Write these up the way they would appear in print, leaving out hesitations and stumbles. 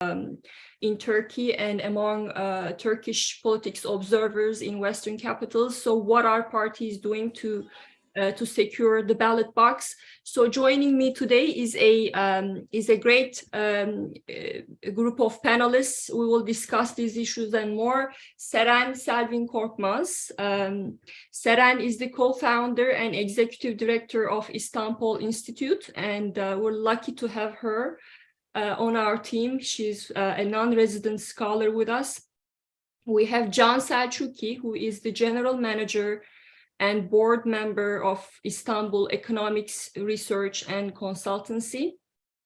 in Turkey and among Turkish politics observers in Western capitals. So what are parties doing to secure the ballot box? So joining me today is a great group of panelists. We will discuss these issues and more. Seren Selvin Korkmaz. Seren is the co-founder and executive director of Istanbul Institute, and we're lucky to have her on our team. She's a non-resident scholar with us. We have Can Selçukli, who is the general manager and board member of Istanbul Economics Research and Consultancy.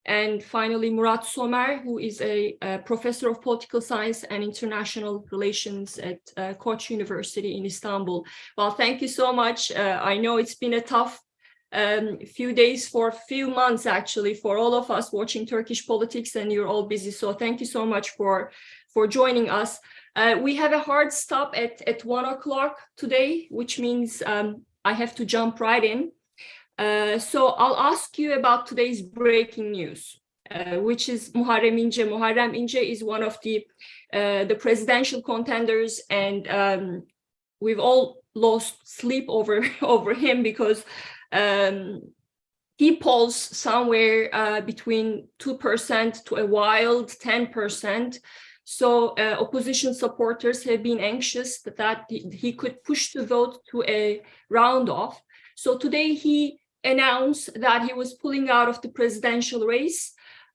And finally, Murat Somer, who is a professor of political science and international relations at Koç University in Istanbul. Well, thank you so much. I know it's been a tough few days, for a few months actually, for all of us watching Turkish politics, and you're all busy. So thank you so much for joining us. We have a hard stop at 1 o'clock today, which means I have to jump right in. So I'll ask you about today's breaking news, which is Muharrem İnce. Muharrem İnce is one of the presidential contenders, and we've all lost sleep over him because he polls somewhere between 2% to a wild 10%. So opposition supporters have been anxious that he could push the vote to a roundoff. So today he announced that he was pulling out of the presidential race.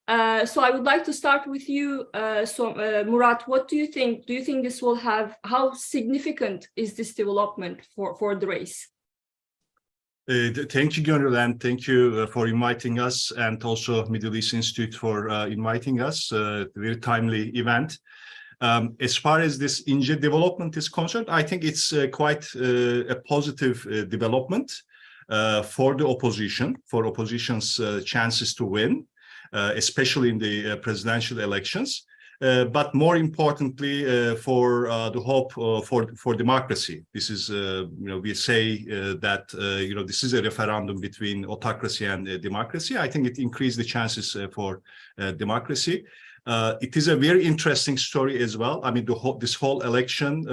So I would like to start with you, Murat. What do you think? Do you think this will have, how significant is this development for the race? Thank you, Gönül, and thank you for inviting us, and also Middle East Institute for inviting us. Very timely event. As far as this Ince development is concerned, I think it's quite a positive development for the opposition, for opposition's chances to win, especially in the presidential elections. But more importantly, for the hope for democracy. This is, we say that, this is a referendum between autocracy and democracy. I think it increased the chances for democracy. It is a very interesting story as well. I mean, this whole election,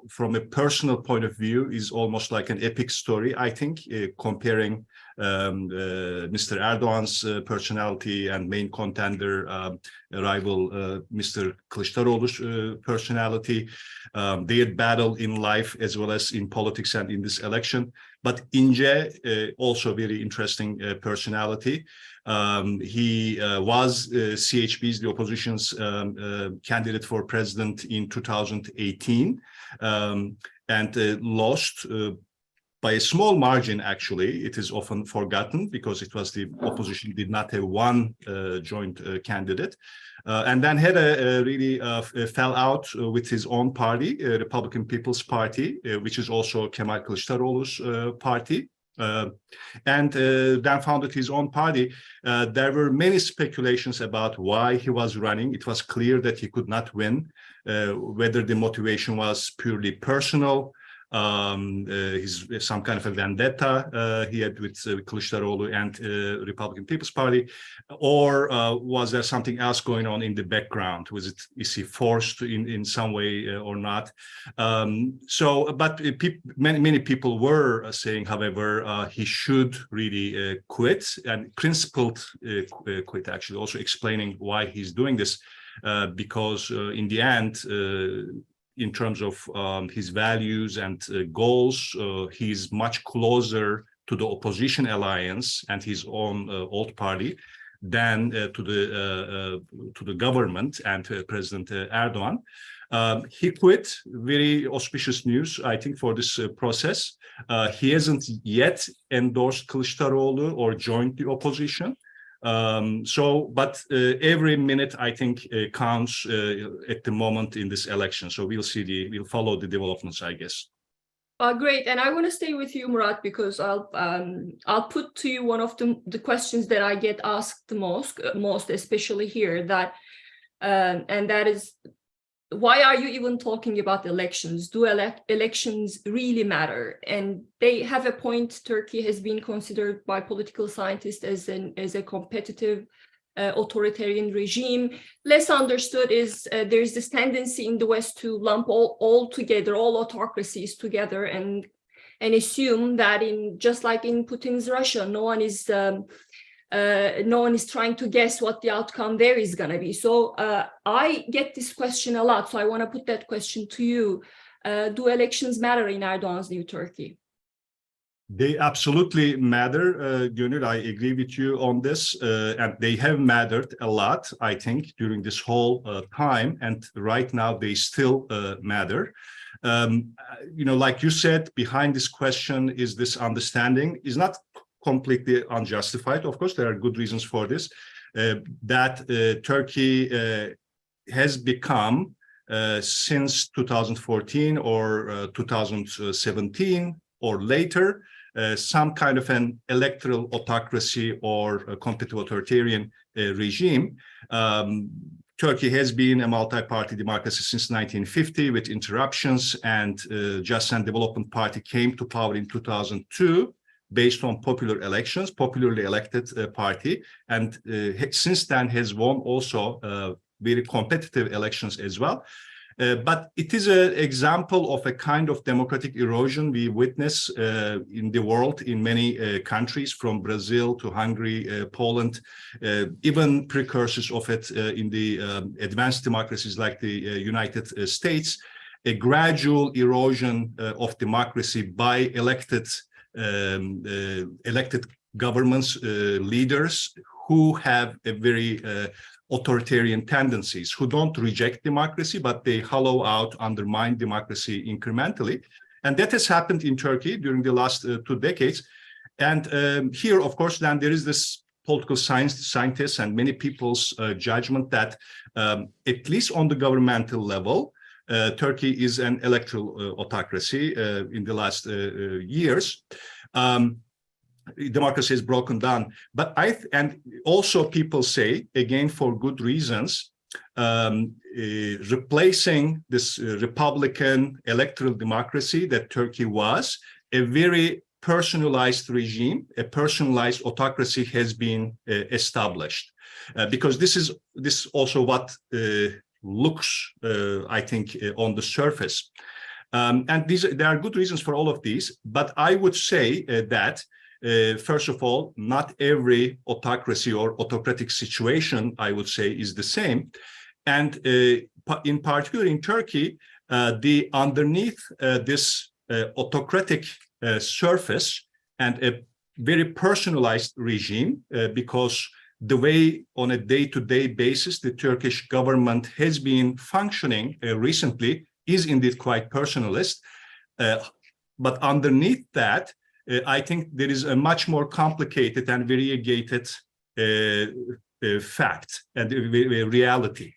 from a personal point of view, is almost like an epic story, I think, comparing Mr. Erdogan's personality and main contender, rival Mr. Kılıçdaroğlu's personality, their battle in life as well as in politics and in this election. But Ince, also very interesting personality. He was CHP's, the opposition's candidate for president in 2018, and lost by a small margin, actually. It is often forgotten because it was the opposition did not have one joint candidate. And then had a really fell out with his own party, Republican People's Party, which is also Kemal Kılıçdaroğlu's party. And then founded his own party. There were many speculations about why he was running. It was clear that he could not win, whether the motivation was purely personal, some kind of a vendetta he had with Kılıçdaroğlu and Republican People's Party, or was there something else going on in the background? Is he forced in some way or not? But many people were saying, however, he should really quit, and principled quit, actually, also explaining why he's doing this, because in the end, in terms of his values and goals, he's much closer to the opposition alliance and his own old party than to the government and President Erdogan. He quit. Very auspicious news, I think, for this process. He hasn't yet endorsed Kılıçdaroğlu or joined the opposition. But every minute, I think, counts at the moment in this election. So we'll follow the developments, I guess. Great, and I want to stay with you, Murat, because I'll put to you one of the questions that I get asked the most, especially here, and that is, why are you even talking about elections? Do elections really matter? And they have a point. Turkey has been considered by political scientists as a competitive authoritarian regime. Less understood is there's this tendency in the West to lump all together, all autocracies together, and assume that just like in Putin's Russia, no one is trying to guess what the outcome there is going to be. So I get this question a lot. So I want to put that question to you. Do elections matter in Erdogan's new Turkey? They absolutely matter, Gönül. I agree with you on this, and they have mattered a lot, I think, during this whole time, and right now they still matter. Like you said, behind this question is this understanding, is not completely unjustified. Of course, there are good reasons for this, that Turkey has become, since 2014 or 2017 or later, some kind of an electoral autocracy or a competitive authoritarian regime. Turkey has been a multi-party democracy since 1950 with interruptions, and Just and Development Party came to power in 2002 based on popular elections, popularly elected party, and since then has won also very competitive elections as well. But it is an example of a kind of democratic erosion we witness in the world in many countries, from Brazil to Hungary, Poland, even precursors of it in the advanced democracies like the United States, a gradual erosion of democracy by elected governments, leaders who have a very authoritarian tendencies, who don't reject democracy, but they hollow out, undermine democracy incrementally. And that has happened in Turkey during the last 2 decades. And here, of course, then there is this political scientists and many people's judgment that at least on the governmental level, Turkey is an electoral autocracy in the last years. Democracy is broken down, but and also people say, again for good reasons, replacing this Republican electoral democracy that Turkey was, a very personalized regime, a personalized autocracy has been established, because this is also what looks, I think, on the surface, and there are good reasons for all of these. But I would say that. First of all, not every autocracy or autocratic situation, I would say, is the same. And in particular in Turkey, the underneath this autocratic surface and a very personalized regime, because the way on a day-to-day basis the Turkish government has been functioning recently is indeed quite personalist. But underneath that, I think there is a much more complicated and variegated fact and reality,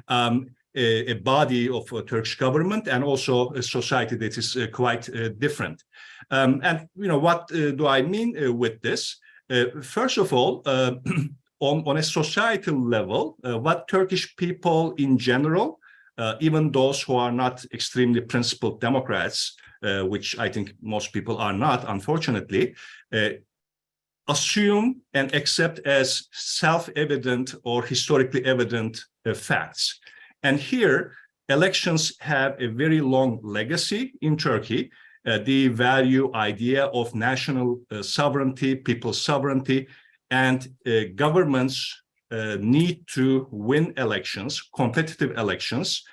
a body of a Turkish government, and also a society that is quite different. And what do I mean with this? First of all, on a societal level, what Turkish people in general, even those who are not extremely principled Democrats, which I think most people are not, unfortunately, assume and accept as self-evident or historically evident facts. And here, elections have a very long legacy in Turkey. The value idea of national sovereignty, people's sovereignty, and governments need to win elections, competitive elections,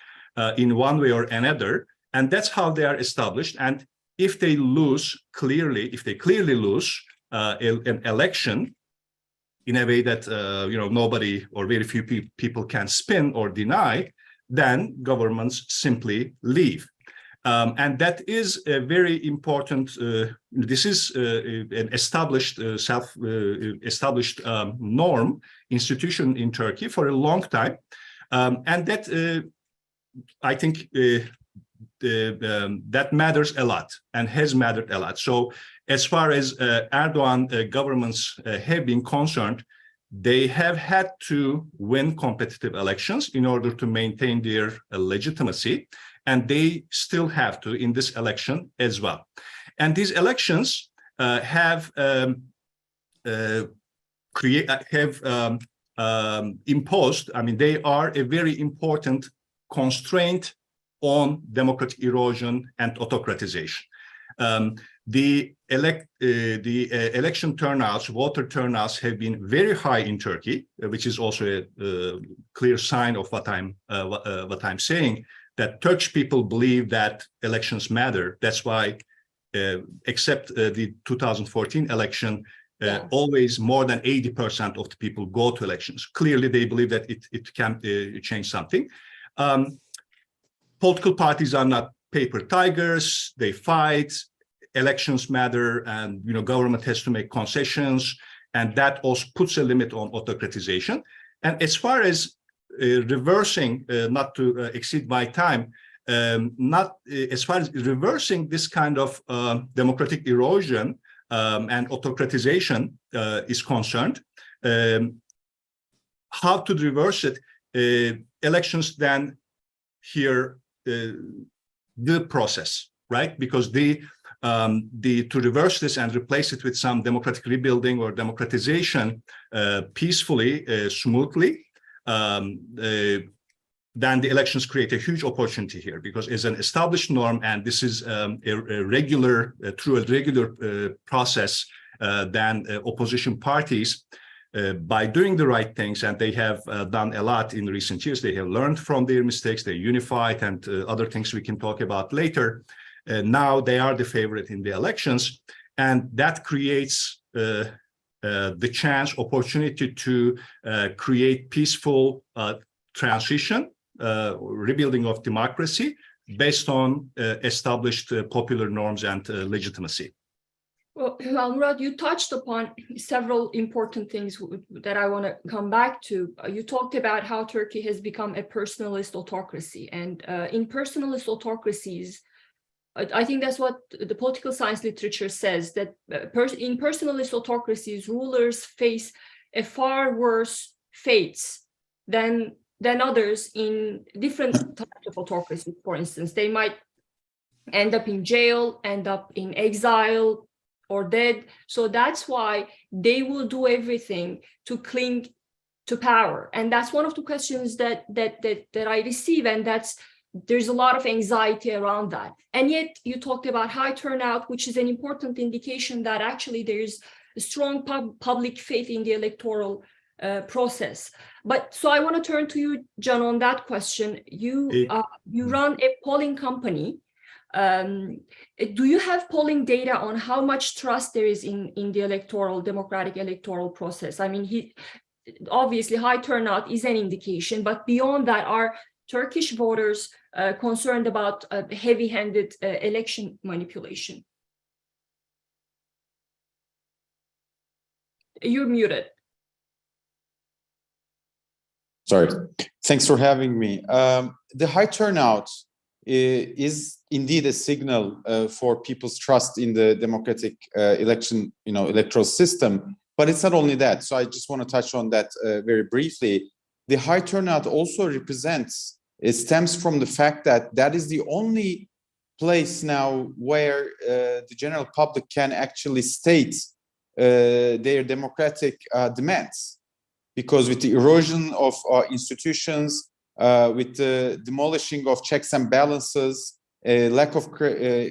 in one way or another. And that's how they are established. And if they clearly lose an election in a way that nobody or very few people can spin or deny, then governments simply leave. And that is a very important. This is an established, established norm, institution in Turkey for a long time, and that I think. That matters a lot and has mattered a lot. So as far as Erdogan governments have been concerned, they have had to win competitive elections in order to maintain their legitimacy, and they still have to in this election as well. And these elections have imposed, I mean, they are a very important constraint on democratic erosion and autocratization. The election turnouts, voter turnouts have been very high in Turkey, which is also a clear sign of what I'm saying, that Turkish people believe that elections matter. That's why, except the 2014 election, always more than 80% of the people go to elections. Clearly, they believe that it can change something. Political parties are not paper tigers. They fight. Elections matter, and government has to make concessions, and that also puts a limit on autocratization. And as far as reversing, not to exceed my time, not as far as reversing this kind of democratic erosion and autocratization is concerned, how to reverse it? Elections then here the process, right? Because to reverse this and replace it with some democratic rebuilding or democratization peacefully, smoothly, then the elections create a huge opportunity here, because as an established norm, and this is through a regular process, then opposition parties, by doing the right things, and they have done a lot in recent years, they have learned from their mistakes, they unified, and other things we can talk about later. Now they are the favorite in the elections, and that creates the chance, opportunity to create peaceful transition, rebuilding of democracy based on established popular norms and legitimacy. Well, Murad, you touched upon several important things that I want to come back to. You talked about how Turkey has become a personalist autocracy, and in personalist autocracies, I think that's what the political science literature says, that in personalist autocracies, rulers face a far worse fates than others in different types of autocracy. For instance, they might end up in jail, end up in exile, or dead. So that's why they will do everything to cling to power. And that's one of the questions that I receive, and there's a lot of anxiety around that. And yet you talked about high turnout, which is an important indication that actually there's a strong public faith in the electoral process. But so I want to turn to you, Can, on that question. You run a polling company. Do you have polling data on how much trust there is in the democratic electoral process? I mean, obviously high turnout is an indication, but beyond that, are Turkish voters concerned about heavy-handed election manipulation? You're muted. Sorry. Thanks for having me. The high turnout is indeed a signal for people's trust in the democratic electoral system. But it's not only that. So I just want to touch on that very briefly. The high turnout also it stems from the fact that that is the only place now where the general public can actually state their democratic demands. Because with the erosion of institutions, with the demolishing of checks and balances, lack of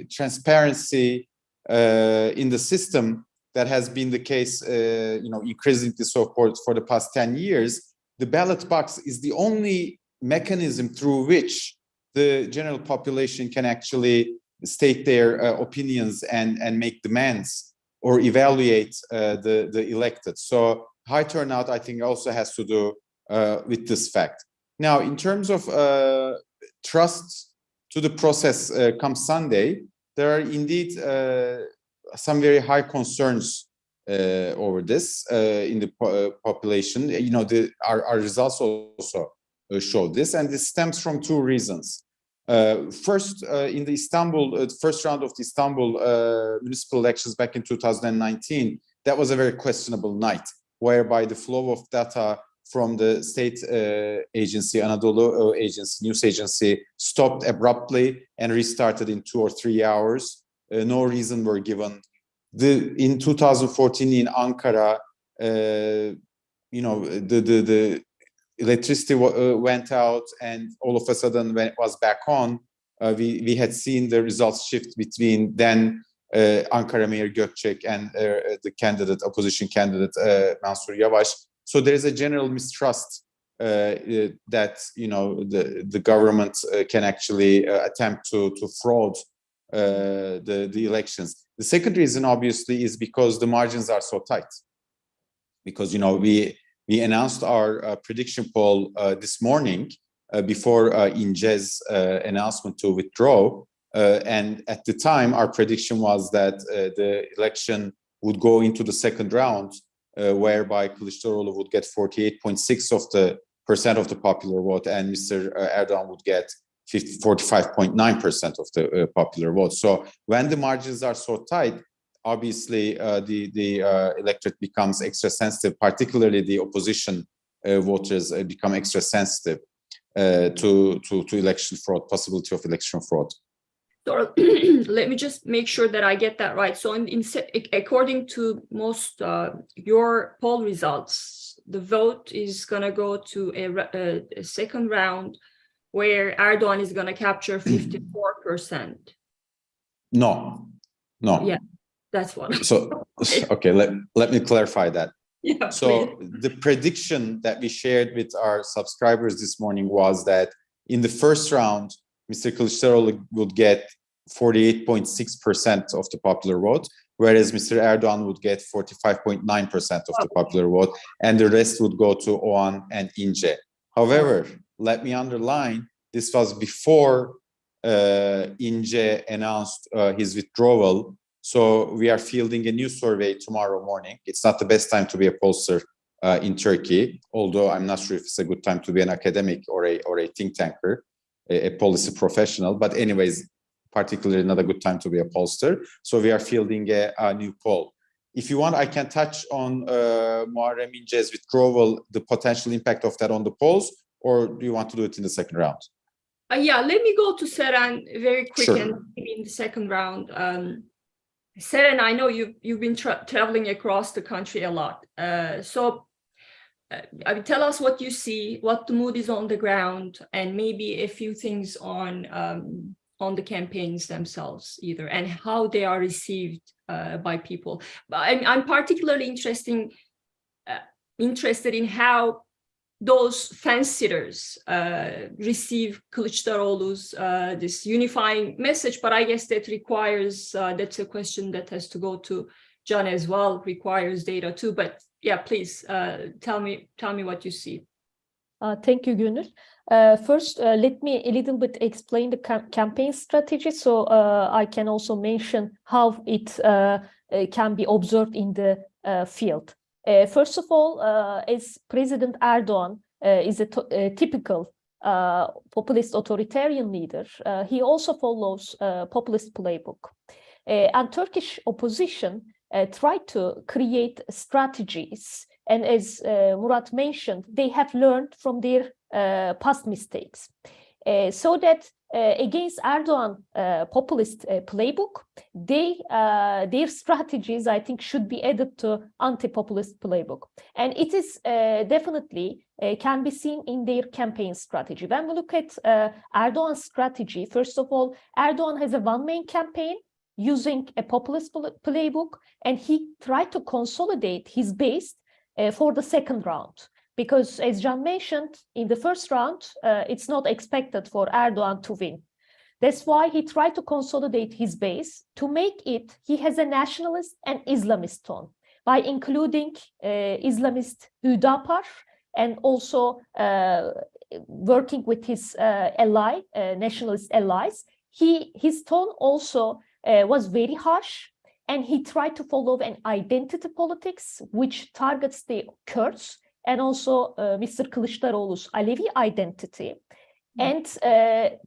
transparency in the system, that has been the case, increasingly so for the past 10 years, the ballot box is the only mechanism through which the general population can actually state their opinions and make demands or evaluate the elected. So high turnout, I think, also has to do with this fact. Now, in terms of trust to the process come Sunday, there are indeed some very high concerns over this in the population. Our results also show this, and this stems from two reasons. First, in the first round of the Istanbul municipal elections back in 2019, that was a very questionable night, whereby the flow of data from the state agency, Anadolu news agency, stopped abruptly and restarted in 2 or 3 hours. No reason were given. In 2014 in Ankara, the electricity went out, and all of a sudden when it was back on, we had seen the results shift between then Ankara Mayor Gökçek and the opposition candidate Mansur Yavaş. So there is a general mistrust that the government can actually attempt to fraud the elections. The second reason, obviously, is because the margins are so tight. Because we announced our prediction poll this morning before Ince's announcement to withdraw, and at the time our prediction was that the election would go into the second round, whereby Kılıçdaroğlu would get 48.6% of the popular vote, and Mr. Erdogan would get 45.9% of the popular vote. So when the margins are so tight, obviously the electorate becomes extra sensitive, particularly the opposition voters become extra sensitive to election fraud, possibility of election fraud. So let me just make sure that I get that right. So according to most your poll results, the vote is going to go to a second round where Erdogan is going to capture 54%. No. Yeah, that's what. So, okay, let me clarify that. Yeah, so please. The prediction that we shared with our subscribers this morning was that in the first round, Mr. Kılıçdaroğlu would get 48.6% of the popular vote, whereas Mr. Erdogan would get 45.9% of the popular vote, and the rest would go to Oğan and Ince. However, let me underline, this was before Ince announced his withdrawal. So we are fielding a new survey tomorrow morning. It's not the best time to be a pollster in Turkey, although I'm not sure if it's a good time to be an academic or a think tanker, a policy professional. But anyways, particularly not a good time to be a pollster. So we are fielding a new poll. If you want, I can touch on Muharrem İnce's withdrawal, the potential impact of that on the polls, or do you want to do it in the second round? Yeah, let me go to Seren very quick. Sure. And maybe in the second round. Seren, I know you've been traveling across the country a lot. So tell us what you see, what the mood is on the ground, and maybe a few things on the campaigns themselves either, and how they are received by people. I'm particularly interested in how those fence-sitters receive Kılıçdaroğlu's this unifying message, but I guess that requires, that's a question that has to go to Can as well, requires data too. But yeah, please tell me what you see. Thank you, Gönül. First, let me a little bit explain the campaign strategy, so I can also mention how it can be observed in the field. First of all, as President Erdogan is a typical populist authoritarian leader, he also follows populist playbook. And Turkish opposition tried to create strategies, and as Murat mentioned, they have learned from their past mistakes. So that against Erdogan populist playbook, their strategies, I think, should be added to anti-populist playbook. And it is definitely can be seen in their campaign strategy. When we look at Erdogan's strategy, first of all, Erdogan has a one-man campaign using a populist playbook, and he tried to consolidate his base for the second round. Because as Can mentioned, in the first round, it's not expected for Erdogan to win. That's why he tried to consolidate his base. To make it, he has a nationalist and Islamist tone by including Islamist Hüdapar, and also working with his nationalist allies. His tone also was very harsh, and he tried to follow an identity politics which targets the Kurds and also Mr. Kılıçdaroğlu's Alevi identity. And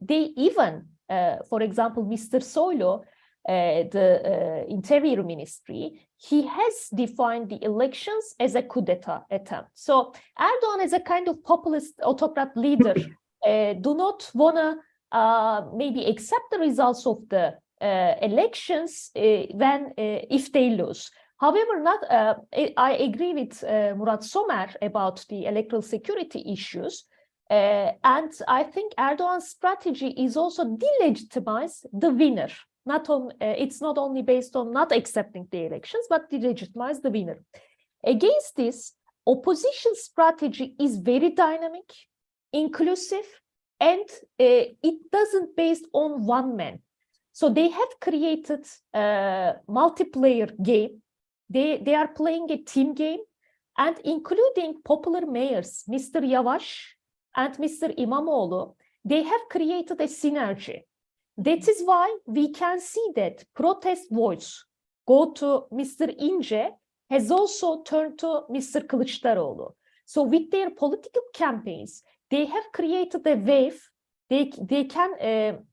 they even, for example, Mr. Soylu, the Interior Ministry, he has defined the elections as a coup d'etat attempt. So Erdogan, as a kind of populist autocrat leader, do not want to maybe accept the results of the elections if they lose. However, I agree with Murat Somer about the electoral security issues. And I think Erdogan's strategy is also delegitimize the winner. It's not only based on not accepting the elections, but delegitimize the winner. Against this, opposition strategy is very dynamic, inclusive, and it doesn't based on one man. So they have created a multiplayer game. They are playing a team game, and including popular mayors, Mr. Yavaş and Mr. İmamoğlu, they have created a synergy. That is why we can see that protest voice go to Mr. Ince has also turned to Mr. Kılıçdaroğlu. So with their political campaigns, they have created a wave. They can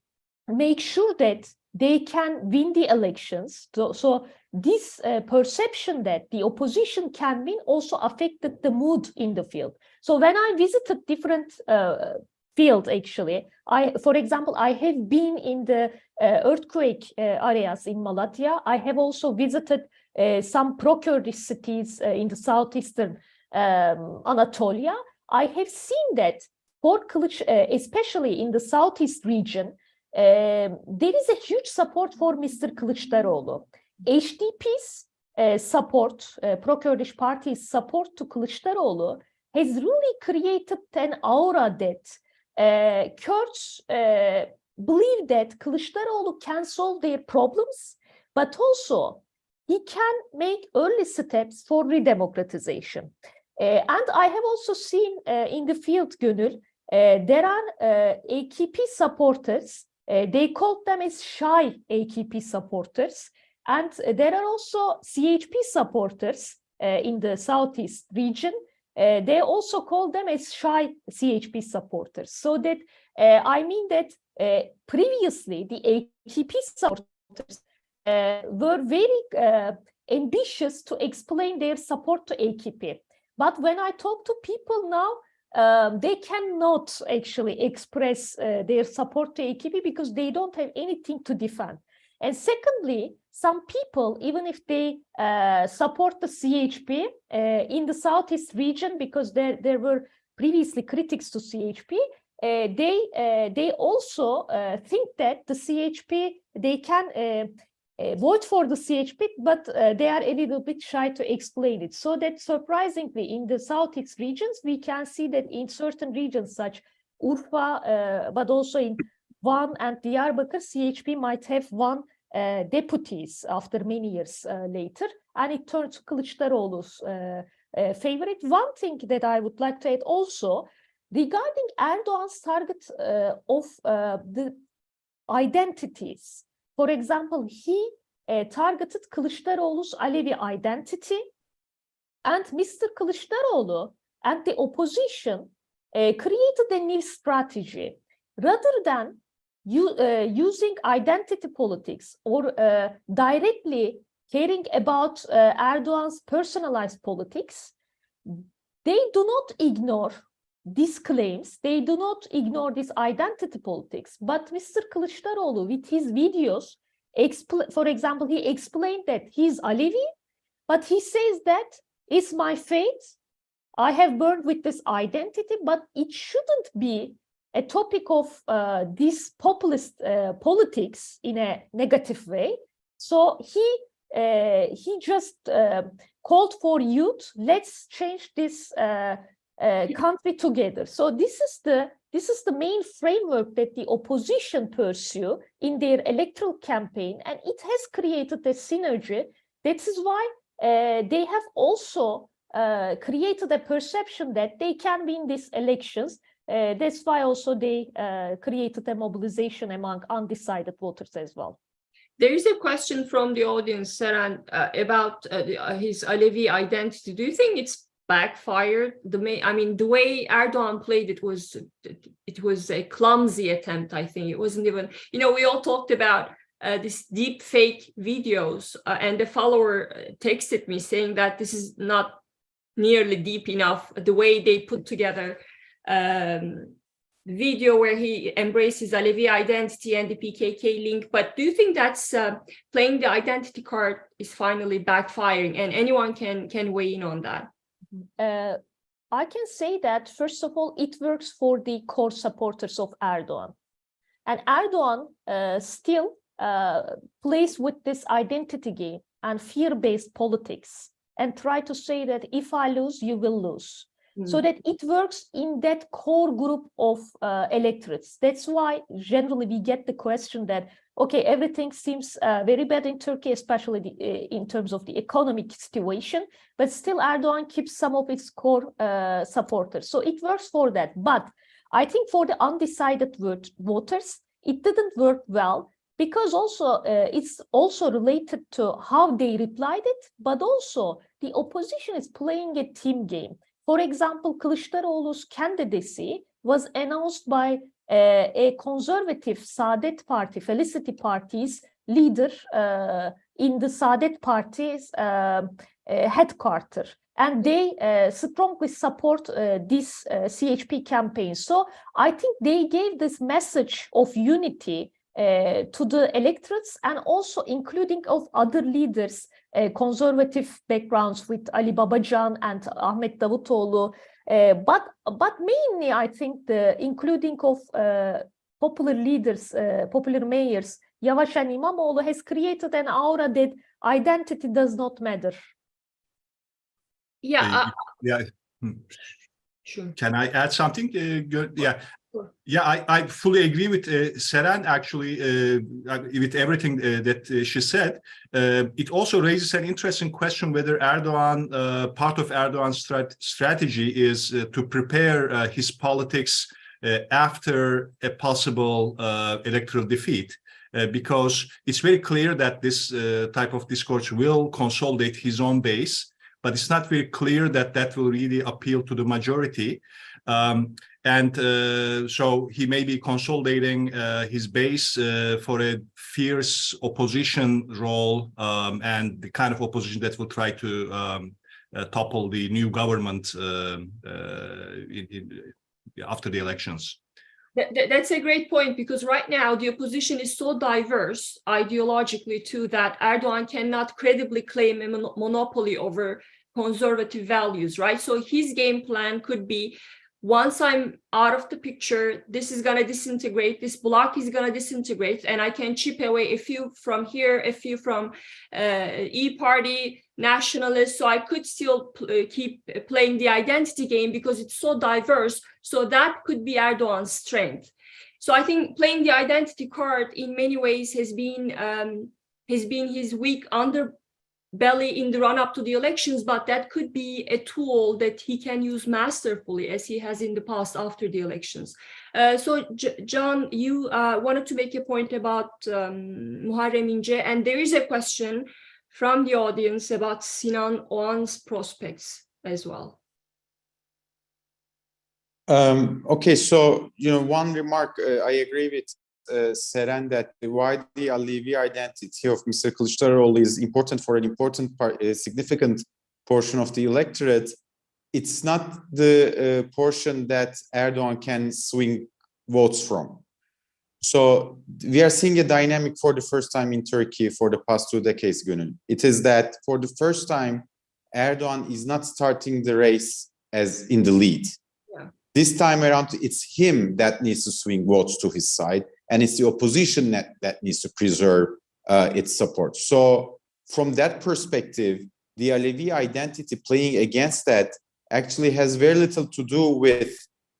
make sure that they can win the elections. So this perception that the opposition can win also affected the mood in the field. So when I visited different fields, actually, for example, I have been in the earthquake areas in Malatya. I have also visited some pro-Kurdish cities in the southeastern Anatolia. I have seen that for Kılıç, especially in the southeast region, there is a huge support for Mr. Kılıçdaroğlu. HDP's support, pro-Kurdish party's support to Kılıçdaroğlu has really created an aura that Kurds believe that Kılıçdaroğlu can solve their problems, but also he can make early steps for redemocratization. And I have also seen in the field, Gönül, there are AKP supporters. They called them as shy AKP supporters. And there are also CHP supporters in the southeast region. They also call them as shy CHP supporters. So that I mean that previously the AKP supporters were very ambitious to explain their support to AKP. But when I talk to people now, they cannot actually express their support to AKP because they don't have anything to defend. And secondly, some people, even if they support the CHP in the southeast region, because there were previously critics to CHP, they also think that the CHP, they can vote for the CHP, but they are a little bit shy to explain it. So that surprisingly, in the southeast regions, we can see that in certain regions such Urfa, but also in Van and Diyarbakır, CHP might have won deputies after many years later, and it turned to Kılıçdaroğlu's favorite. One thing that I would like to add also, regarding Erdogan's target of the identities. For example, he targeted Kılıçdaroğlu's Alevi identity, and Mr. Kılıçdaroğlu and the opposition created a new strategy. Rather than using identity politics or directly caring about Erdogan's personalized politics, they do not ignore these claims, they do not ignore this identity politics. But Mr. Kılıçdaroğlu, with his videos, for example, he explained that he's Alevi, but he says that it's my fate. I have burned with this identity, but it shouldn't be a topic of this populist politics in a negative way. So he just called for youth. Let's change this country together. So this is the main framework that the opposition pursue in their electoral campaign, and it has created a synergy. That is why they have also created a perception that they can win these elections. That's why also they created a mobilization among undecided voters as well. There is a question from the audience, Seren, about his Alevi identity. Do you think it's backfired? The way Erdogan played it was a clumsy attempt. I think it wasn't even. We all talked about this deep fake videos, and a follower texted me saying that this is not nearly deep enough. The way they put together video where he embraces Alevi identity and the PKK link. But do you think that's playing the identity card is finally backfiring? And anyone can weigh in on that. I can say that, first of all, it works for the core supporters of Erdogan. And Erdogan still plays with this identity game and fear-based politics and try to say that if I lose, you will lose. So that it works in that core group of electorates. That's why generally we get the question that, okay, everything seems very bad in Turkey, especially in terms of the economic situation, but still Erdogan keeps some of its core supporters. So it works for that. But I think for the undecided voters, it didn't work well, because also it's also related to how they replied it, but also the opposition is playing a team game. For example, Kılıçdaroğlu's candidacy was announced by a conservative Saadet Party, Felicity Party's leader in the Saadet Party's headquarters. And they strongly support this CHP campaign. So I think they gave this message of unity to the electorates, and also including of other leaders, conservative backgrounds with Ali Babacan and Ahmet Davutoğlu, but mainly I think the including of popular leaders, popular mayors, Yavaş and İmamoğlu has created an aura that identity does not matter. Yeah. Yeah. Sure. Can I add something? Yeah. Yeah, I fully agree with Seren, actually, with everything that she said. It also raises an interesting question whether Erdogan, part of Erdogan's strategy is to prepare his politics after a possible electoral defeat. Because it's very clear that this type of discourse will consolidate his own base, but it's not very clear that that will really appeal to the majority. So he may be consolidating his base for a fierce opposition role, and the kind of opposition that will try to topple the new government after the elections. That's a great point, because right now the opposition is so diverse ideologically too that Erdogan cannot credibly claim a monopoly over conservative values, right? So his game plan could be, once I'm out of the picture, this is going to disintegrate, this block is going to disintegrate, and I can chip away a few from here, a few from E-Party, nationalists, so I could still keep playing the identity game because it's so diverse. So that could be Erdogan's strength. So I think playing the identity card in many ways has been his weak underbelly in the run-up to the elections, but that could be a tool that he can use masterfully, as he has in the past after the elections. So John, you wanted to make a point about Muharrem İnce, and there is a question from the audience about Sinan Oğan's prospects as well. Okay, so one remark, I agree with Seren that why the Alevi identity of Mr. Kılıçdaroğlu is important for an important part, a significant portion of the electorate. It's not the portion that Erdogan can swing votes from. So we are seeing a dynamic for the first time in Turkey for the past 2 decades, Gönül. It is that for the first time, Erdogan is not starting the race as in the lead. Yeah. This time around, it's him that needs to swing votes to his side, and it's the opposition that needs to preserve its support. So from that perspective, the Alevi identity playing against that actually has very little to do with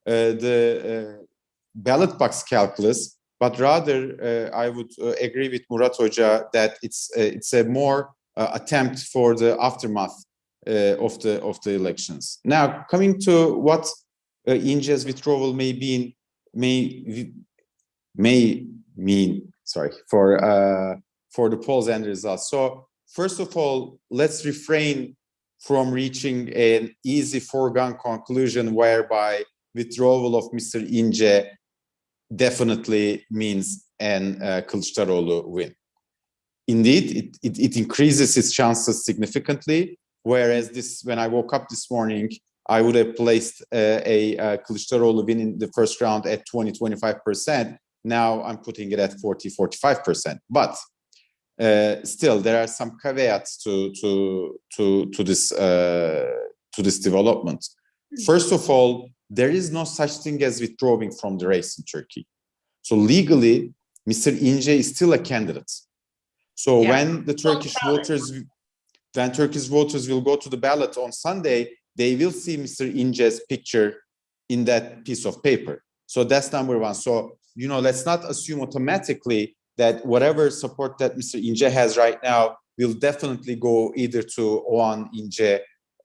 the ballot box calculus, but rather I would agree with Murat Hoca that it's a more attempt for the aftermath of the elections. Now, coming to what İnce's withdrawal may mean, sorry, for the polls and results. So first of all, let's refrain from reaching an easy foregone conclusion whereby withdrawal of Mr. İnce definitely means an Kılıçdaroğlu win. Indeed, it increases its chances significantly. Whereas when I woke up this morning, I would have placed a Kılıçdaroğlu win in the first round at 20-25%. Now I'm putting it at 40-45%. But still, there are some caveats to this development. First of all, there is no such thing as withdrawing from the race in Turkey. So legally, Mr. Ince is still a candidate. So when the Turkish voters will go to the ballot on Sunday, they will see Mr. Ince's picture in that piece of paper. So that's number one. So, let's not assume automatically that whatever support that Mr. Ince has right now will definitely go either to Oğan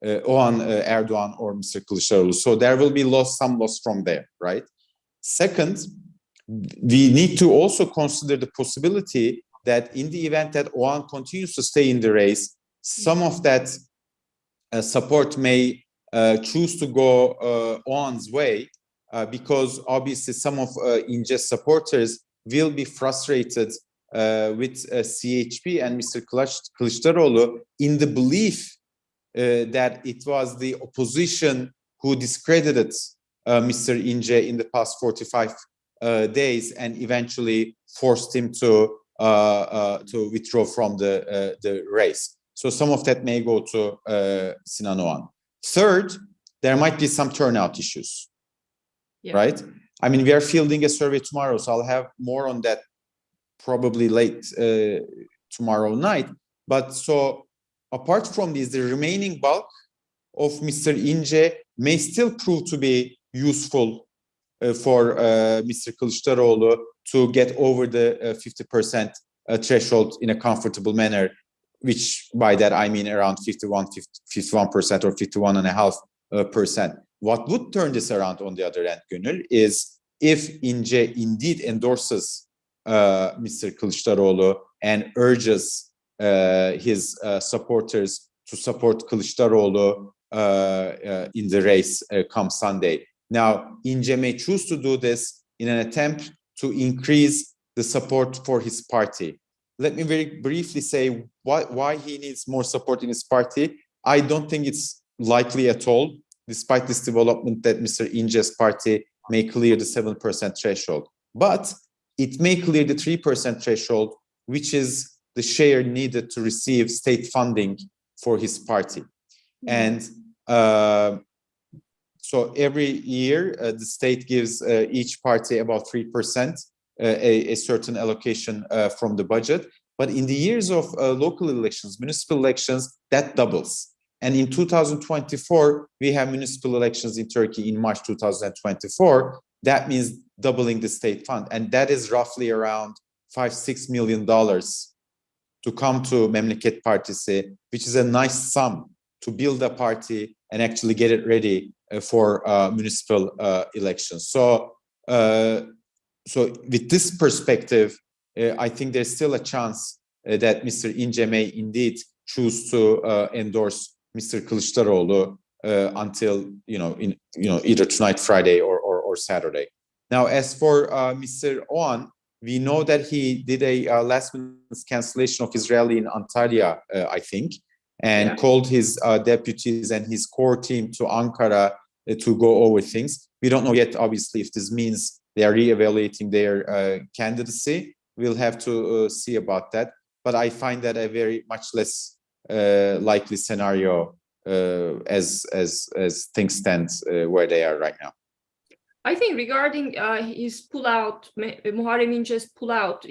Erdogan or Mr. Kılıçdaroğlu. So there will be some loss from there, right? Second, we need to also consider the possibility that in the event that Oğan continues to stay in the race, some of that support may choose to go Oğan's way because obviously some of Ince's supporters will be frustrated with CHP and Mr. Kılıçdaroğlu in the belief that it was the opposition who discredited Mr. Ince in the past 45 days and eventually forced him to withdraw from the race. So some of that may go to Sinan Oğan. Third, there might be some turnout issues, right? I mean, we are fielding a survey tomorrow, so I'll have more on that probably late tomorrow night. But so apart from this, the remaining bulk of Mr. Ince may still prove to be useful for Mr. Kılıçdaroğlu to get over the 50% threshold in a comfortable manner, which by that I mean around 51% or 51.5%. What would turn this around on the other end, Gönül, is if Ince indeed endorses Mr. Kılıçdaroğlu and urges his supporters to support Kılıçdaroğlu in the race come Sunday. Now, Ince may choose to do this in an attempt to increase the support for his party. Let me very briefly say why he needs more support in his party. I don't think it's likely at all, despite this development, that Mr. Ince's party may clear the 7% threshold. But it may clear the 3% threshold, which is the share needed to receive state funding for his party. And so every year, the state gives each party about 3%, a certain allocation from the budget. But in the years of local elections, municipal elections, that doubles. And in 2024, we have municipal elections in Turkey in March 2024. That means doubling the state fund. And that is roughly around $5-6 million to come to Memleket Partisi, which is a nice sum to build a party and actually get it ready for municipal elections. So with this perspective, I think there's still a chance that Mr. Ince may indeed choose to endorse Mr. Kılıçdaroğlu until either tonight, Friday, or Saturday. Now, as for Mr. Oğan, we know that he did a last-minute cancellation of his rally in Antalya, I think, and called his deputies and his core team to Ankara to go over things. We don't know yet, obviously, if this means they are re-evaluating their candidacy. We'll have to see about that. But I find that a very much less likely scenario as things stand where they are right now. I think regarding his pullout, Muharrem İnce's pullout,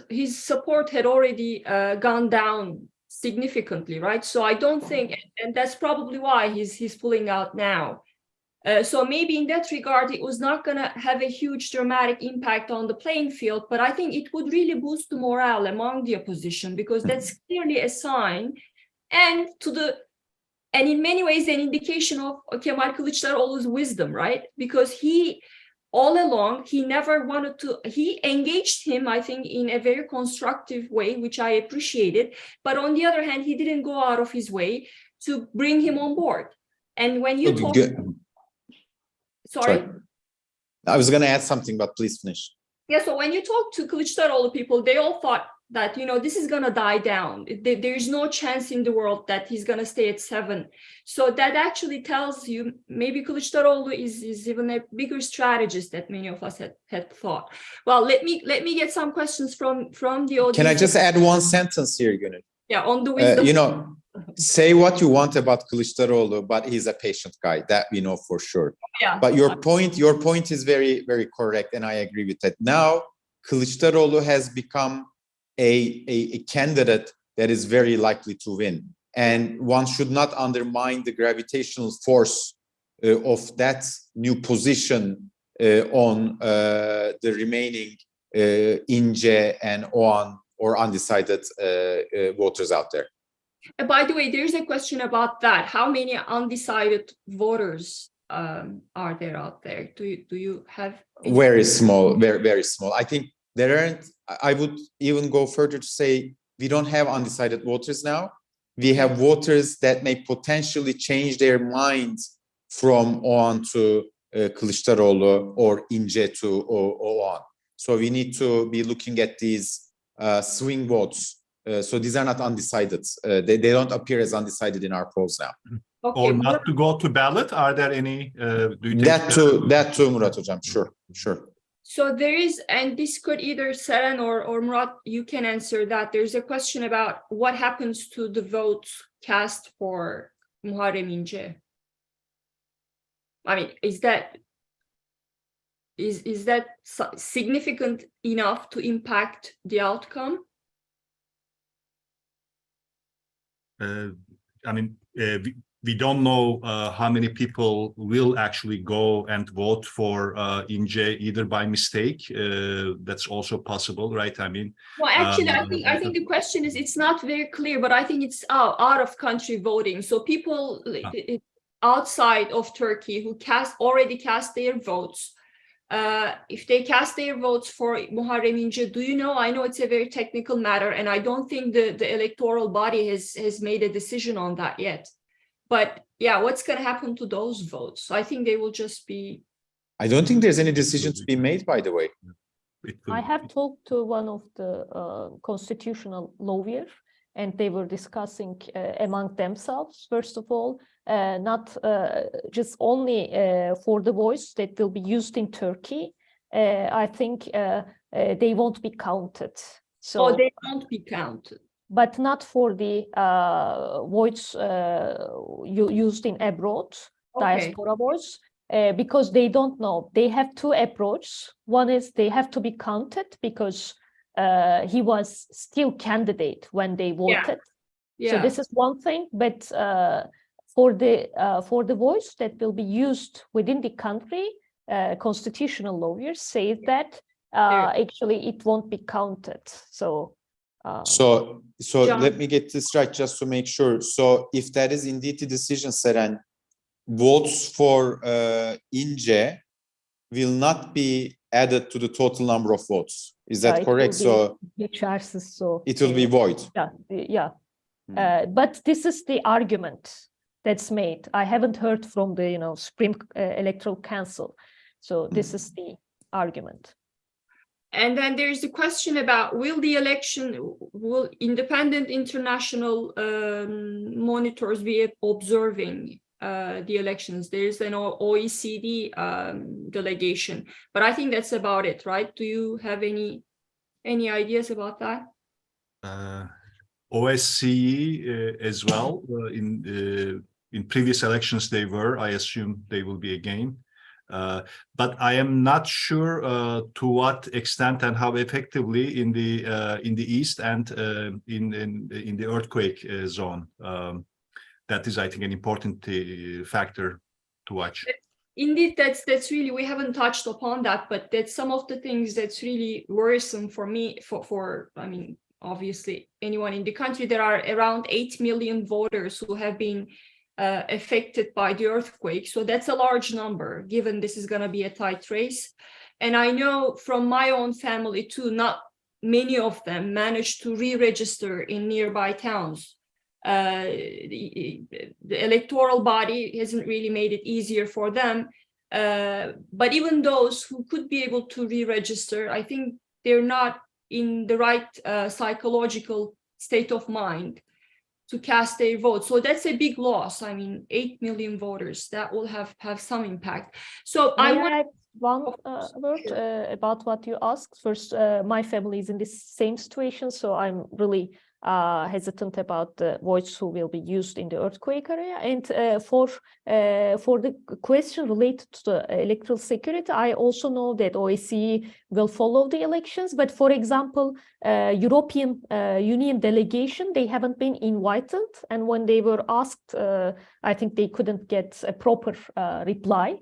his support had already gone down significantly, right? So I don't think, and that's probably why he's pulling out now. So maybe in that regard, it was not going to have a huge dramatic impact on the playing field, but I think it would really boost the morale among the opposition, because that's clearly a sign and in many ways an indication of Kemal Kılıçdaroğlu's wisdom, right? Because he all along, he engaged him, I think, in a very constructive way, which I appreciated. But on the other hand, he didn't go out of his way to bring him on board. And when you talk... Sorry? I was going to add something, but please finish. Yeah, so when you talk to Kılıçdaroğlu people, they all thought that, you know, this is going to die down. There is no chance in the world that he's going to stay at 7. So that actually tells you maybe Kılıçdaroğlu is even a bigger strategist that many of us had thought. Well, let me get some questions from the audience. Can I just add one sentence here, Gönül? Yeah, on the wisdom. You know, say what you want about Kılıçdaroğlu, but he's a patient guy. That we know for sure. Yeah. But your point is very, very correct, and I agree with that. Now, Kılıçdaroğlu has become a candidate that is very likely to win, and one should not undermine the gravitational force of that new position on the remaining Ince and Oğan or undecided voters out there. By the way, there's a question about that. How many undecided voters are there out there? Do you have? Very small, very, very small. I think there aren't. I would even go further to say we don't have undecided voters now. We have voters that may potentially change their minds from Oğan to Kılıçdaroğlu or Ince to Oğan. So we need to be looking at these swing votes. So these are not undecided. They don't appear as undecided in our polls now. Okay. Or not to go to ballot? Are there any? Do you think That too, Murat Hocam. Sure. So there is, and this could either Seren or Murat, you can answer that. There's a question about what happens to the votes cast for Muharrem İnce. I mean, is that significant enough to impact the outcome? I mean, we don't know how many people will actually go and vote for Ince either by mistake. That's also possible, right? I mean, well, actually, I think the question is, it's not very clear, but I think it's out of country voting. So people outside of Turkey who already cast their votes. If they cast their votes for Muharrem İnce, do you know? I know it's a very technical matter, and I don't think the electoral body has made a decision on that yet. But yeah, what's going to happen to those votes? I think they will just be. I don't think there's any decision to be made, by the way. I have talked to one of the constitutional lawyers, and they were discussing among themselves, first of all, not just only for the voice that will be used in Turkey. I think they won't be counted. So they won't be counted. But not for the voice used in abroad, diaspora voice, because they don't know. They have two approaches. One is they have to be counted because he was still candidate when they voted. Yeah. So this is one thing. But for the voice that will be used within the country, constitutional lawyers say that actually it won't be counted. So let me get this right just to make sure. So if that is indeed the decision, Seren, votes for Ince will not be added to the total number of votes. Is that correct? So it will be void. Yeah. But this is the argument that's made. I haven't heard from the Supreme Electoral Council. So this is the argument. And then there's the question about will independent international monitors be observing the elections? There's an OECD delegation, but I think that's about it, right? Do you have any ideas about that? OSCE as well. In previous elections they were. I assume they will be again. But I am not sure to what extent and how effectively in the east and in the earthquake zone. That is, I think, an important factor to watch. Indeed, that's really, we haven't touched upon that, but that's some of the things that's really worrisome for me. For I mean, obviously, anyone in the country. There are around 8 million voters who have been affected by the earthquake. So that's a large number, given this is going to be a tight race. And I know from my own family too, not many of them managed to re-register in nearby towns. The electoral body hasn't really made it easier for them. But even those who could be able to re-register, I think they're not in the right psychological state of mind to cast their vote. So that's a big loss. I mean, 8 million voters, that will have some impact. So I want add one word about what you asked. First, my family is in the same situation, so I'm really hesitant about the votes who will be used in the earthquake area. And for the question related to the electoral security, I also know that OSCE will follow the elections. But for example, European Union delegation, they haven't been invited. And when they were asked, I think they couldn't get a proper reply.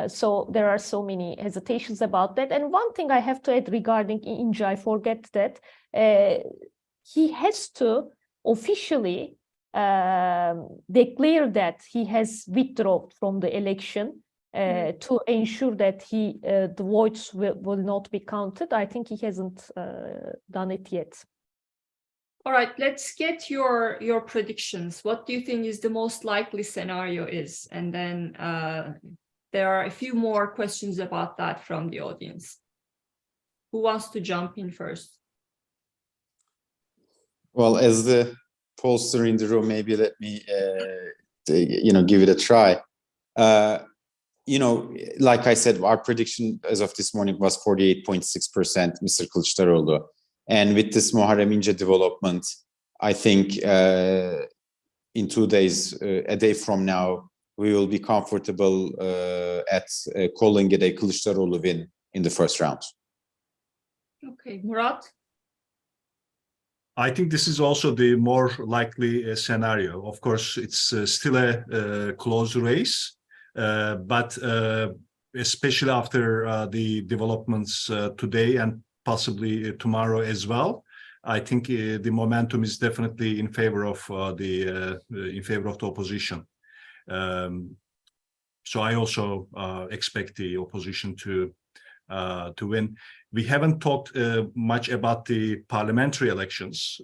So there are so many hesitations about that. And one thing I have to add regarding Ince, I forget that he has to officially declare that he has withdrawn from the election to ensure that the votes will not be counted. I think he hasn't done it yet. All right, let's get your predictions. What do you think is the most likely scenario is? And then there are a few more questions about that from the audience. Who wants to jump in first? Well, as the pollster in the room, maybe let me, give it a try. Like I said, our prediction as of this morning was 48.6%, Mr. Kılıçdaroğlu. And with this Muharrem İnce development, I think in 2 days, a day from now, we will be comfortable at calling it a Kılıçdaroğlu win in the first round. Okay, Murat? I think this is also the more likely scenario. Of course, it's still a close race, but especially after the developments today and possibly tomorrow as well, I think the momentum is definitely in favor of the opposition. So I also expect the opposition to win. We haven't talked much about the parliamentary elections.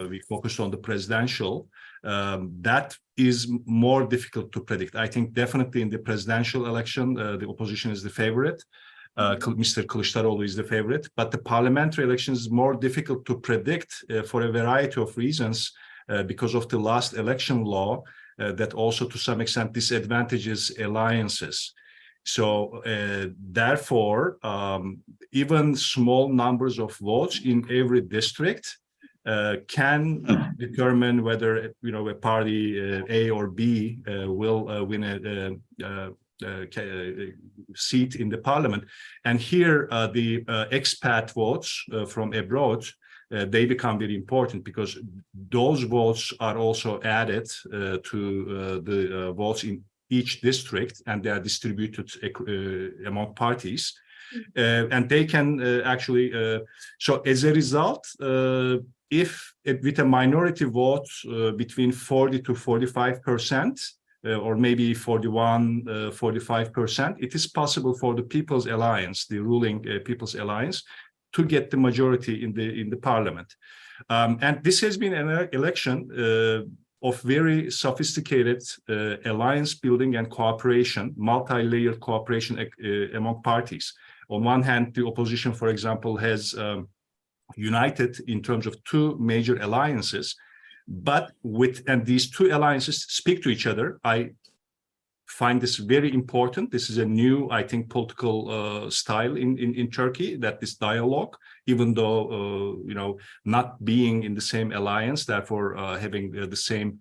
We focused on the presidential. That is more difficult to predict. I think definitely in the presidential election, the opposition is the favorite. Mr. Kılıçdaroğlu is the favorite. But the parliamentary election is more difficult to predict for a variety of reasons because of the last election law that also to some extent disadvantages alliances. So therefore, even small numbers of votes in every district can determine whether a party A or B will win a seat in the parliament. And here, the expat votes from abroad, they become very important because those votes are also added to the votes in each district, and they are distributed among parties, and they can actually. So as a result, if with a minority vote between 40 to 45%, or maybe 41, 45%, it is possible for the People's Alliance, the ruling People's Alliance, to get the majority in the parliament. And this has been an election of very sophisticated alliance building and cooperation, multi-layered cooperation among parties. On one hand, the opposition, for example, has united in terms of two major alliances, and these two alliances speak to each other. I find this very important. This is a new, I think, political style in Turkey, that this dialogue, even though, not being in the same alliance, therefore having the same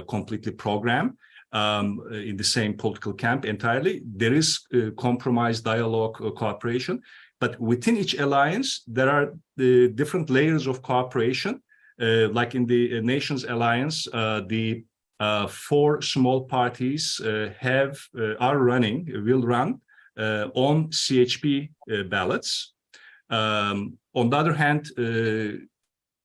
completely program in the same political camp entirely, there is compromise, dialogue, cooperation. But within each alliance, there are the different layers of cooperation. Like in the Nations Alliance, the 4 small parties will run on CHP ballots. On the other hand,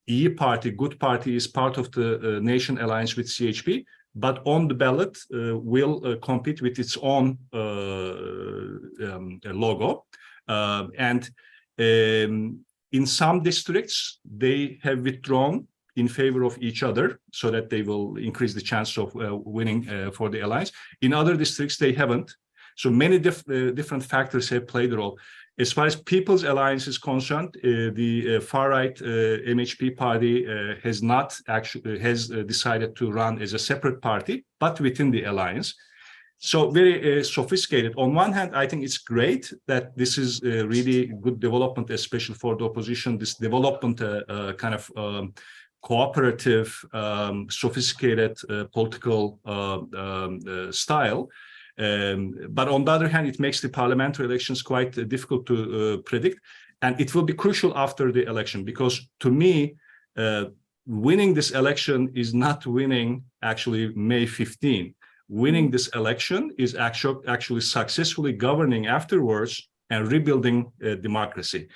EU Party, Good Party, is part of the Nation Alliance with CHP, but on the ballot will compete with its own logo. And in some districts, they have withdrawn in favor of each other so that they will increase the chance of winning for the alliance. In other districts, they haven't. So many different factors have played a role. As far as People's Alliance is concerned, the far-right MHP party has decided to run as a separate party, but within the alliance. So very sophisticated. On one hand, I think it's great that this is a really good development, especially for the opposition. This development, kind of cooperative, sophisticated political style. But on the other hand, it makes the parliamentary elections quite difficult to predict. And it will be crucial after the election, because to me, winning this election is not winning actually May 15. Winning this election is actually successfully governing afterwards and rebuilding democracy.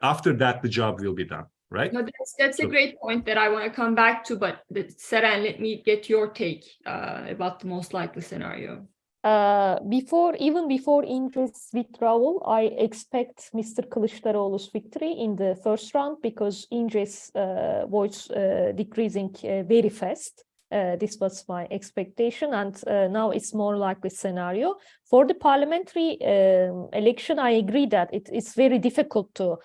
After that, the job will be done, right? No, that's a great point that I want to come back to, but Seren, let me get your take about the most likely scenario. Even before Ince's withdrawal, I expect Mr. Kılıçdaroğlu's victory in the first round, because Ince's voice decreasing very fast. This was my expectation, and now it's more likely scenario. For the parliamentary election, I agree that it's very difficult to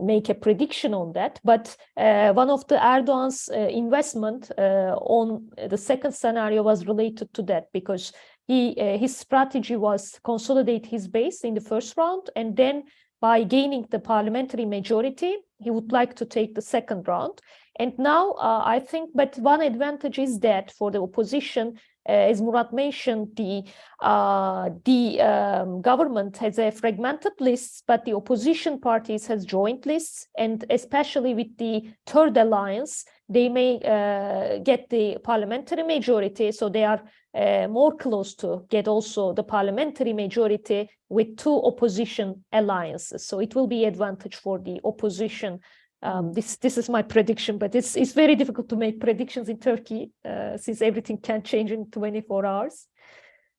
make a prediction on that. But one of the Erdogan's investment on the second scenario was related to that, because his strategy was consolidate his base in the first round, and then by gaining the parliamentary majority, he would like to take the second round. And now I think, but one advantage is that for the opposition, as Murat mentioned, the government has a fragmented lists, but the opposition parties has joint lists, and especially with the third alliance, they may get the parliamentary majority, so they are more close to get also the parliamentary majority with two opposition alliances. So it will be advantage for the opposition. This is my prediction, but it's very difficult to make predictions in Turkey since everything can change in 24 hours.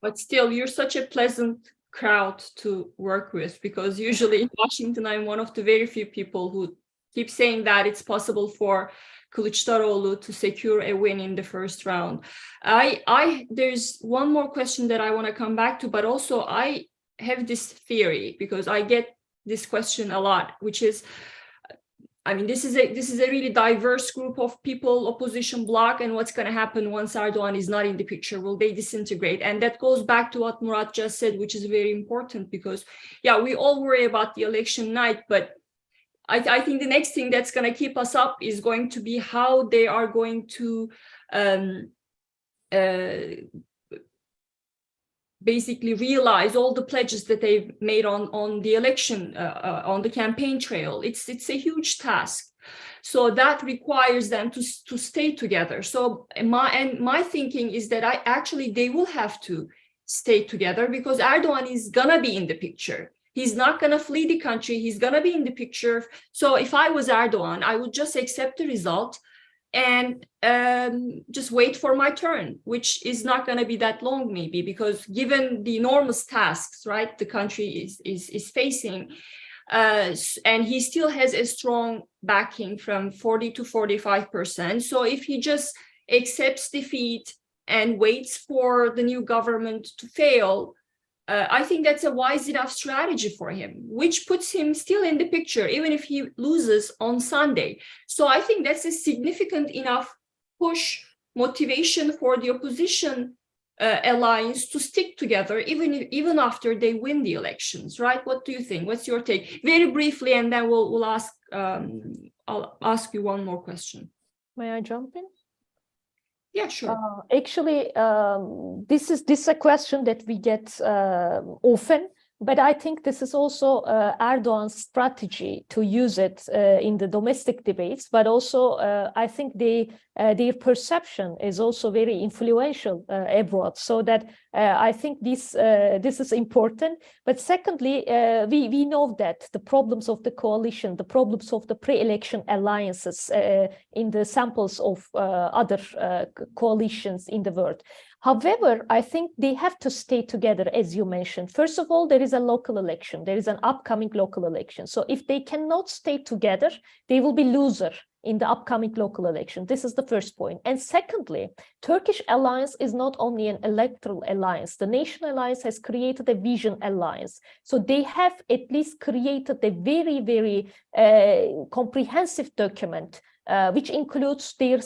But still, you're such a pleasant crowd to work with, because usually in Washington, I'm one of the very few people who keep saying that it's possible for Kılıçdaroğlu to secure a win in the first round. There's one more question that I want to come back to, but also I have this theory, because I get this question a lot, which is, I mean, this is a really diverse group of people, opposition bloc, and what's going to happen once Erdogan is not in the picture? Will they disintegrate? And that goes back to what Murat just said, which is very important, because, yeah, we all worry about the election night, but I think the next thing that's going to keep us up is going to be how they are going to basically realize all the pledges that they've made on the election, on the campaign trail. It's a huge task. So that requires them to stay together. So my thinking is that they will have to stay together, because Erdogan is gonna be in the picture. He's not gonna flee the country. He's gonna be in the picture. So if I was Erdogan, I would just accept the result and just wait for my turn, which is not going to be that long, maybe, because given the enormous tasks, right, the country is facing, and he still has a strong backing from 40 to 45%. So if he just accepts defeat and waits for the new government to fail, I think that's a wise enough strategy for him, which puts him still in the picture, even if he loses on Sunday. So I think that's a significant enough push, motivation for the opposition alliance to stick together, even after they win the elections, right? What do you think? What's your take? Very briefly, and then we'll ask. I'll ask you one more question. May I jump in? Yeah, sure. Actually, this is a question that we get often, but I think this is also Erdogan's strategy to use it in the domestic debates, but also I think their perception is also very influential abroad, so that I think this is important. But secondly, we know that the problems of the coalition, the problems of the pre-election alliances in the samples of other coalitions in the world. However, I think they have to stay together, as you mentioned. First of all, there is a local election. There is an upcoming local election. So if they cannot stay together, they will be loser in the upcoming local election. This is the first point. And secondly, Turkish alliance is not only an electoral alliance. The Nation Alliance has created a vision alliance. So they have at least created a very, very comprehensive document which includes their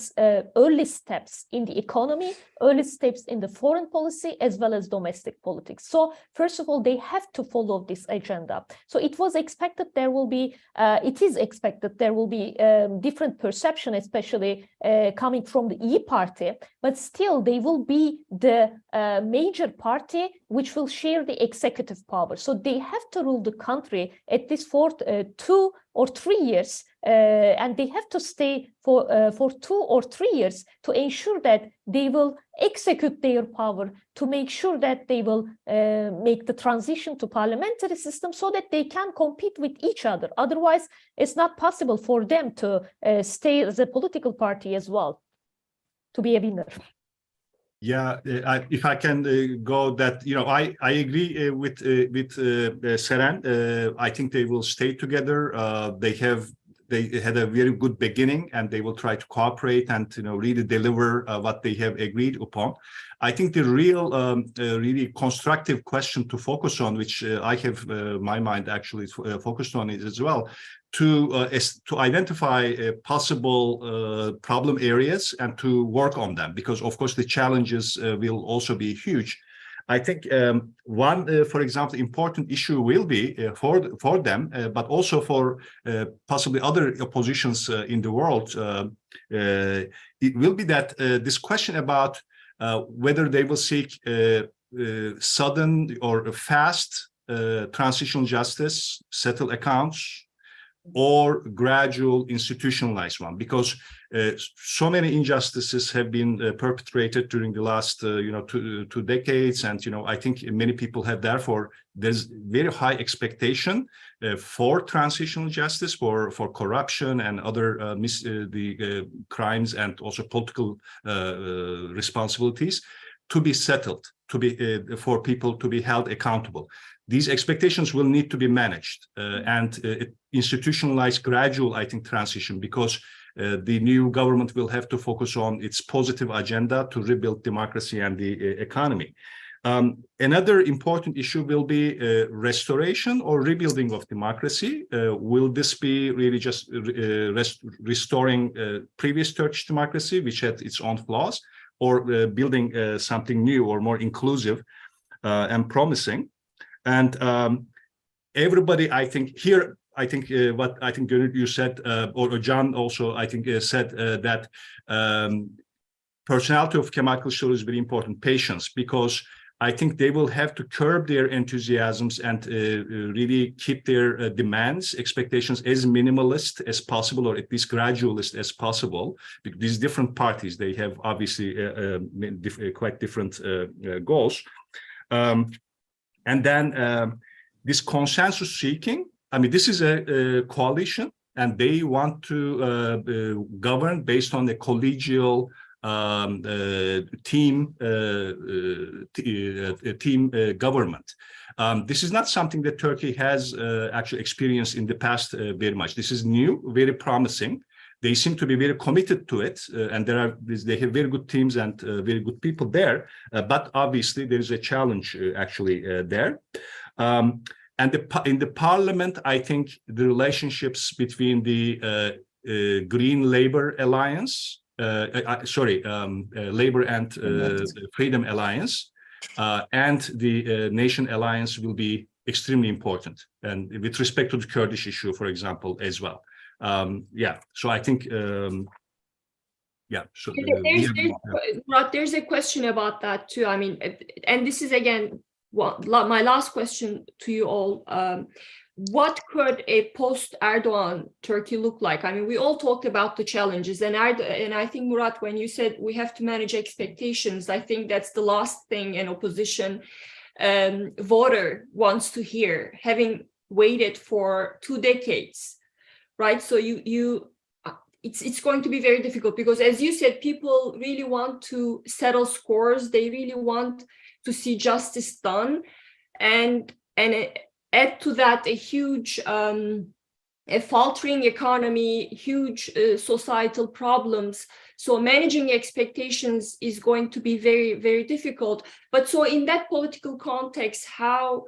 early steps in the economy, early steps in the foreign policy, as well as domestic politics. So first of all, they have to follow this agenda. So it was expected there will be, it is expected there will be different perception, especially coming from the E party, but still they will be the major party which will share the executive power. So they have to rule the country at least for 2 or 3 years, and they have to stay for 2 or 3 years to ensure that they will execute their power, to make sure that they will make the transition to parliamentary system so that they can compete with each other. Otherwise, it's not possible for them to stay as a political party as well, to be a winner. Yeah, if I can go that, I agree with Seren. I think they will stay together. They had a very good beginning, and they will try to cooperate and really deliver what they have agreed upon. I think the real, really constructive question to focus on, which I have my mind actually focused on it as well, to identify possible problem areas and to work on them, because of course the challenges will also be huge. I think one, for example, important issue will be for them, but also for possibly other oppositions in the world. It will be that this question about whether they will seek sudden or fast transitional justice, settle accounts, or gradual institutionalized one, because so many injustices have been perpetrated during the last two decades, and I think many people have, therefore there's very high expectation for transitional justice, for corruption and other crimes and also political responsibilities to be settled, to be for people to be held accountable. These expectations will need to be managed and institutionalized gradual, I think, transition, because the new government will have to focus on its positive agenda to rebuild democracy and the economy. Another important issue will be restoration or rebuilding of democracy. Will this be really just restoring previous Turkish democracy, which had its own flaws, or building something new or more inclusive and promising? And everybody, I think, here, I think what I think you said, or John also, I think, said that personality of Kemal Kılıçdaroğlu is very important, patience, because I think they will have to curb their enthusiasms and really keep their demands, expectations as minimalist as possible, or at least gradualist as possible. Because these different parties, they have obviously quite different goals. And then this consensus seeking, I mean, this is a coalition, and they want to govern based on a collegial team government. This is not something that Turkey has actually experienced in the past very much. This is new, very promising. They seem to be very committed to it, and they have very good teams and very good people there. But obviously, there is a challenge actually there. And in the parliament, I think the relationships between the Green Labour Alliance, Labour and Freedom Alliance, and the Nation Alliance will be extremely important, and with respect to the Kurdish issue, for example, as well. So I think, so there's a question about that too. I mean, and this is again my last question to you all. What could a post-Erdogan Turkey look like? I mean, we all talked about the challenges, and I think, Murat, when you said we have to manage expectations, I think that's the last thing an opposition voter wants to hear, having waited for 2 decades, right? So it's going to be very difficult, because, as you said, people really want to settle scores. They really want to see justice done, and add to that a huge a faltering economy, huge societal problems. So managing expectations is going to be very, very difficult. But so in that political context, how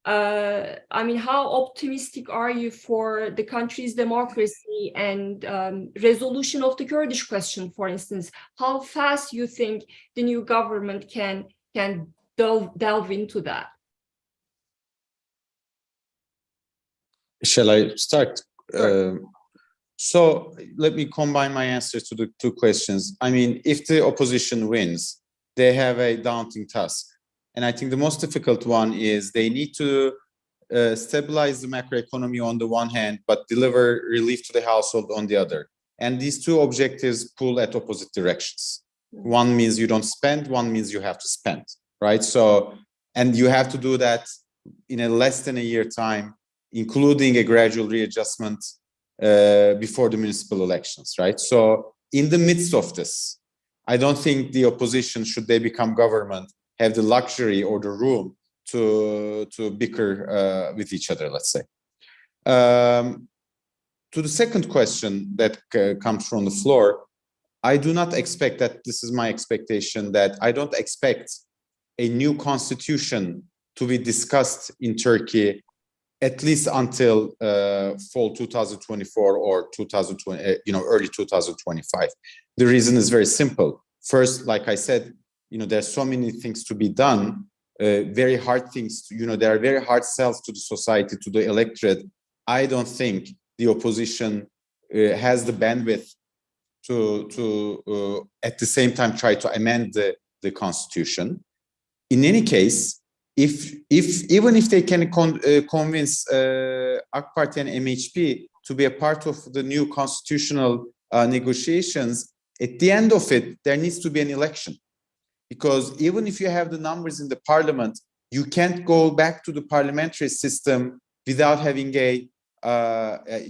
optimistic are you for the country's democracy and resolution of the Kurdish question, for instance? How fast you think the new government can delve into that? Shall I start? Sure. So let me combine my answers to the two questions. I mean, if the opposition wins, they have a daunting task. And I think the most difficult one is they need to stabilize the macroeconomy on the one hand, but deliver relief to the household on the other. And these two objectives pull at opposite directions. One means you don't spend, one means you have to spend, right? So, and you have to do that in a less than a year time, including a gradual readjustment before the municipal elections, right? So in the midst of this, I don't think the opposition, should they become government, have the luxury or the room to bicker with each other, let's say. To the second question that comes from the floor, I do not expect that, this is my expectation, that I don't expect a new constitution to be discussed in Turkey at least until fall 2024 or 2020, early 2025. The reason is very simple. First, like I said, there's so many things to be done, very hard things, there are very hard sells to the society, to the electorate. I don't think the opposition has the bandwidth to at the same time try to amend the constitution. In any case, even if they can convince AK Party and MHP to be a part of the new constitutional negotiations, at the end of it, there needs to be an election. Because even if you have the numbers in the parliament, you can't go back to the parliamentary system without having a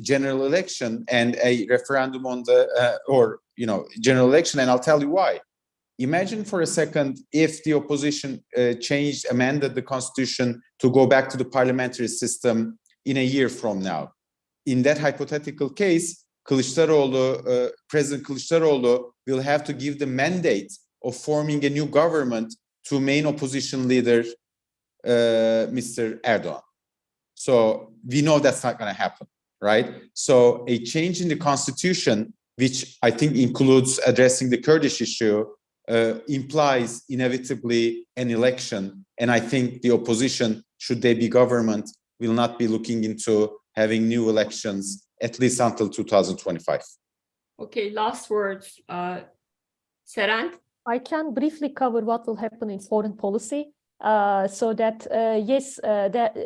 general election and a referendum on the, general election. And I'll tell you why. Imagine for a second if the opposition amended the constitution to go back to the parliamentary system in a year from now. In that hypothetical case, President Kılıçdaroğlu will have to give the mandate of forming a new government to main opposition leader, Mr. Erdogan. So we know that's not going to happen, right? So a change in the constitution, which I think includes addressing the Kurdish issue, implies inevitably an election. And I think the opposition, should they be government, will not be looking into having new elections, at least until 2025. Okay, last words. Seren? I can briefly cover what will happen in foreign policy. So that, yes, that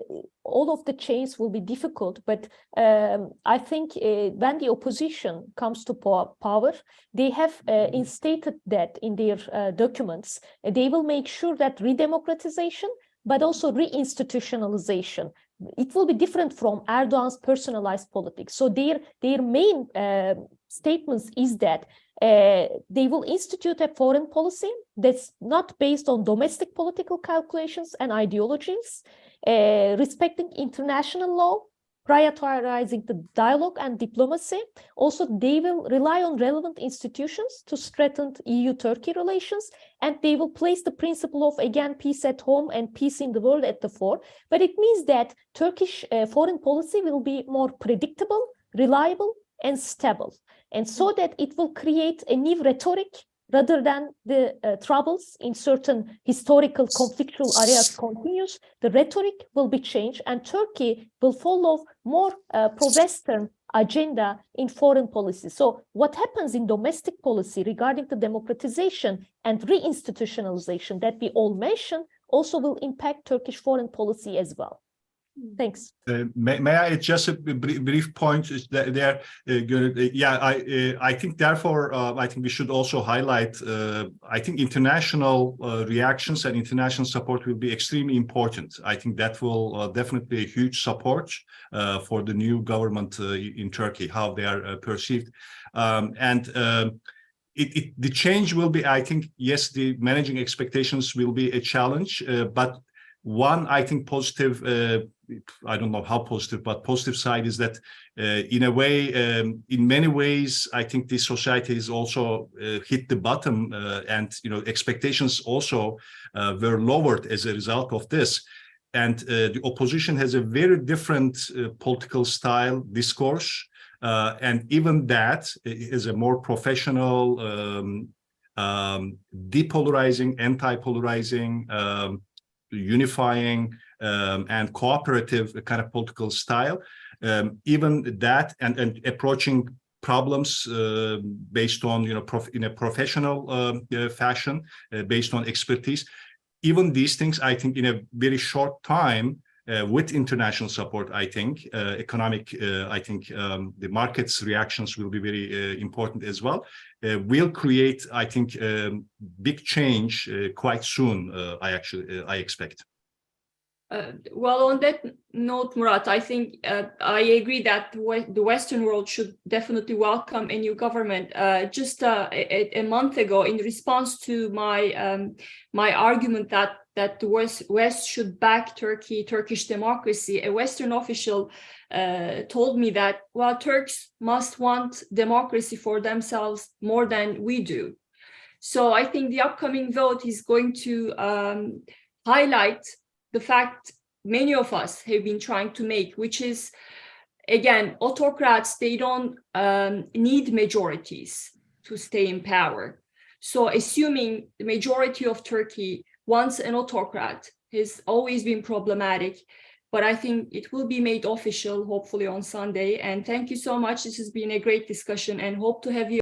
all of the change will be difficult, but I think when the opposition comes to power, they have instated that in their documents. They will make sure that redemocratization, but also reinstitutionalization. It will be different from Erdogan's personalized politics. So their main statements is that they will institute a foreign policy that's not based on domestic political calculations and ideologies, respecting international law, prioritizing the dialogue and diplomacy. Also, they will rely on relevant institutions to strengthen EU-Turkey relations, and they will place the principle of, again, peace at home and peace in the world at the fore. But it means that Turkish foreign policy will be more predictable, reliable, and stable. And so that it will create a new rhetoric rather than the troubles in certain historical conflictual areas continues. The rhetoric will be changed and Turkey will follow more pro-Western agenda in foreign policy. So what happens in domestic policy regarding the democratization and reinstitutionalization that we all mentioned also will impact Turkish foreign policy as well. Thanks. May I just a brief point there? I think therefore I think we should also highlight. I think international reactions and international support will be extremely important. I think that will definitely be a huge support for the new government in Turkey, how they are perceived, the change will be. I think yes, the managing expectations will be a challenge, but one I think positive I don't know how positive, but positive side is that in a way, in many ways, I think this society has also hit the bottom, and expectations also were lowered as a result of this. And the opposition has a very different political style, discourse, and even that is a more professional, depolarizing, anti-polarizing, unifying, and cooperative kind of political style. Even that, and approaching problems based on in a professional fashion, based on expertise. Even these things, I think, in a very short time, with international support, I think, economic, I think the market's reactions will be very important as well. Will create, I think, big change quite soon, I expect. Well, on that note, Murat, I think I agree that the Western world should definitely welcome a new government. Just a month ago, in response to my argument that the West should back Turkish democracy, a Western official told me that, well, Turks must want democracy for themselves more than we do. So I think the upcoming vote is going to highlight the fact many of us have been trying to make, which is, again, autocrats, they don't need majorities to stay in power. So assuming the majority of Turkey wants an autocrat has always been problematic, but I think it will be made official, hopefully on Sunday. And thank you so much. This has been a great discussion, and hope to have you